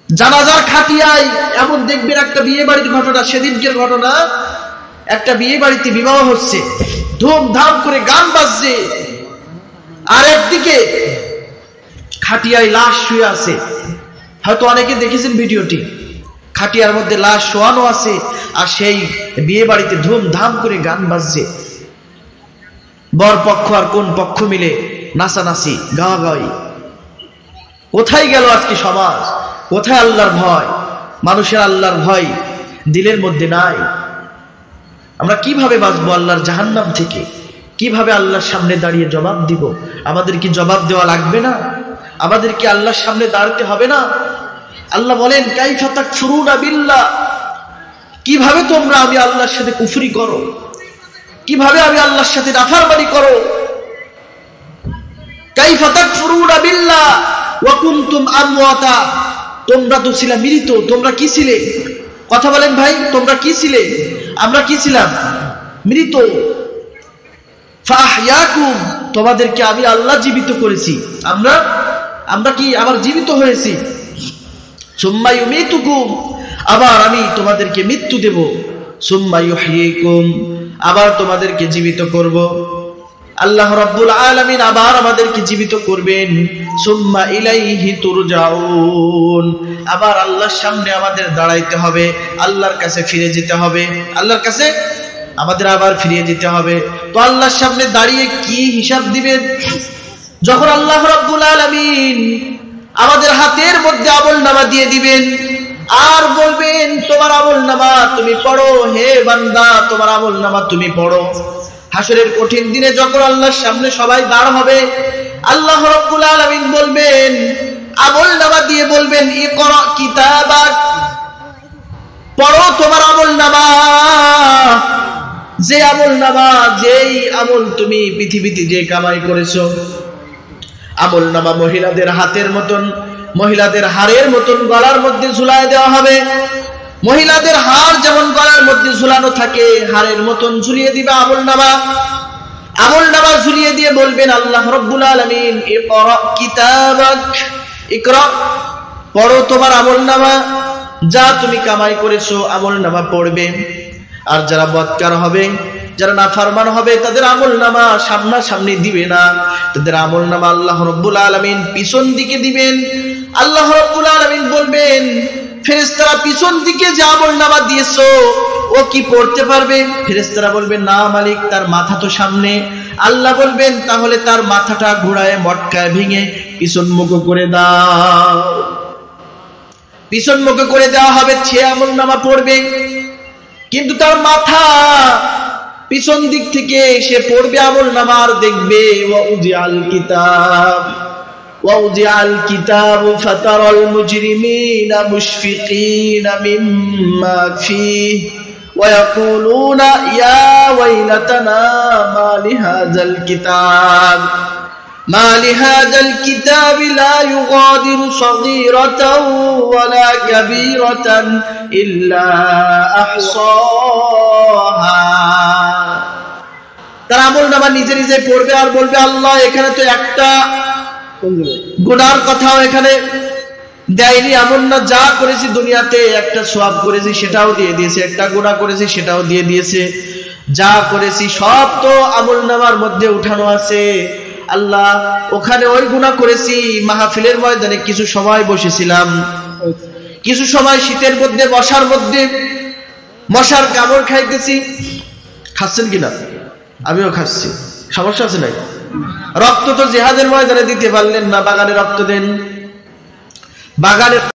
জানাজার খাটিয়ায় এমন দেখবেন একটা বিয়ে বাড়ির ঘটনা, সেদিনকের ঘটনা, একটা বিয়ে বাড়িতে বিবাহ হচ্ছে, ধুমধাম করে গান বাজছে, আর একদিকে খাটিয়ায় লাশ শুয়ে আছে। হয়তো অনেকে দেখেছেন ভিডিওটি, খাটিয়ার মধ্যে লাশ শোয়ানো আছে, আর সেই বিয়ে বাড়িতে ধুমধাম করে গান বাজছে। বর পক্ষ আর কোন পক্ষ মিলে নাচানাচি, গাওয়াগাওয়ি। কোথায় গেল আজকে সমাজ? কোথায় আল্লাহর ভয়? মানুষের আল্লাহর ভয় দিলের মধ্যে নাই। আমরা কিভাবে বাঁচবো আল্লাহর জাহান্নাম থেকে? কিভাবে আল্লাহর সামনে দাঁড়িয়ে জবাব দিব? আমাদের কি জবাব দেওয়া লাগবে না? আমাদের কি আল্লাহর সামনে দাঁড়াতে হবে না? আল্লাহ বলেন, কাইফা তাকফুরুনা বিল্লাহ, কিভাবে তোমরা আমি আল্লাহর সাথে কুফরি করো, কিভাবে আমি আল্লাহর সাথে নাফরমানি করো। কাইফা তাকফুরুনা বিল্লাহ ওয়া কুনতুম আমওয়াতা, তোমরা তো ছিলে মৃত। তোমরা কি ছিলে? কথা বলেন ভাই, তোমরা কি ছিলে? আমরা কি ছিলাম? মৃত। ফাহইয়াকুম, তোমাদেরকে আমি আল্লাহ জীবিত করেছি। আমরা কি আবার জীবিত হয়েছি। সুম্মা ইউমিতুকুম, আবার আমি তোমাদেরকে মৃত্যু দেব। সুম্মা ইউহয়িকুম, আবার তোমাদেরকে জীবিত করব। আল্লাহ রাব্বুল আলামিন আবার আমাদেরকে জীবিত করবেন। সুম্মা ইলাইহি তুরজাউন, আবার আল্লাহর সামনে আমাদের দাঁড়াইতে হবে, আল্লাহর কাছে ফিরে যেতে হবে। আল্লাহর কাছে আমাদের আবার ফিরে যেতে হবে। তো আল্লাহর সামনে দাঁড়িয়ে কি হিসাব দিবেন? যখন আল্লাহ রাব্বুল আলামিন আমাদের হাতের মধ্যে আমলনামা দিয়ে দিবেন, আর বলবেন তোমার আমলনামা তুমি পড়ো, হে বান্দা তোমার আমলনামা তুমি পড়ো। হাসরের কঠিন দিনে যখন আল্লাহর সামনে সবাই দাঁড় হবে, আল্লাহ রাব্বুল আলামিন বলবেন, আমলনামা দিয়ে বলবেন, ইকরা কিতাবাক, পড়ো তোমার আমলনামা। যে আমলনামা, যেই আমল তুমি পৃথিবীতে যে কামাই করেছো, আমলনামা মহিলাদের হাতের মতন, মহিলাদের হাড়ের মতন গলার মধ্যে ঝুলায় দেওয়া হবে। মহিলাদের হাড় যেমন গলার মধ্যে ঝুলানো থাকে, হাড়ের মতন ঝুলিয়ে দিবে আমলনামা। আমলনামা ঝুলিয়ে দিয়ে বলবেন আল্লাহ রাব্বুল আলামিন, ইকরা কিতাবাক, ইকরা, পড়ো তোমার আমলনামা, যা তুমি কামাই করেছো আমলনামা পড়বে। আর যারা বদকার হবে, যারা নাফরমান হবে, তাদের আমলনামা সামনাসামনি দিবে না, তাদের আমলনামা আল্লাহ রাব্বুল আলামিন পিছন দিকে দিবেন। আল্লাহ রাব্বুল আলামিন বলবেন, ফেরেশতারা পিছন দিকে যে আমলনামা দিয়েছো ও কি পড়তে পারবে? ফেরেশতারা বলবেন, না মালিক, তার মাথা তো সামনে। আল্লাহ বলবেন, তাহলে তার মাথাটা ঘোড়ায় মটকায় ভেঙে পিছন মুখ করে দাও। পিছন মুখ করে দেওয়া হবে, সে আমলনামা পড়বে, কিন্তু তার মাথা পিছন দিক থেকে সে পড়বে আমলনামা, আর দেখবে ওয়াউজিআল কিতাব, ওয়াউজিআল কিতাব ফাতারাল মুজরিমিনা মুশফিকিনা মিম্মা ফীহি ওয়া ইয়াকুলুনা ইয়া ওয়াইলাতানা মা লিহাযাল কিতাব, মা লিহাযাল কিতাবি লা ইউগাদিরু সগীরাতাও ওয়ালা কাবীরাতান ইল্লা আহসাহা। তার আমলনামা নিজে নিজে পড়বে আর বলবে, আল্লাহ এখানে তো একটা গুনার কথাও এখানে দেয়নি, এমন না, যা করেছি দুনিয়াতে, একটা সওয়াব করেছি সেটাও দিয়ে দিয়েছে, একটা গুনাহ করেছি সেটাও দিয়ে দিয়েছে, যা করেছি সব তো আমলনামার মধ্যে উঠানো আছে। আল্লাহ ওখানে ওই গুনাহ করেছি, মাহফিলের ময়দানে কিছু সময় বসেছিলাম, কিছু সময় শীতের মধ্যে মশার মধ্যে মশার কামড় খাইতেছি। খাচ্ছেন কিনা? আমিও খাচ্ছি, সমস্যা আছে নাই? রক্ত তো জিহাদের ময়দানে দিতে পারলেন না, বাগানে রক্ত দেন, বাগানে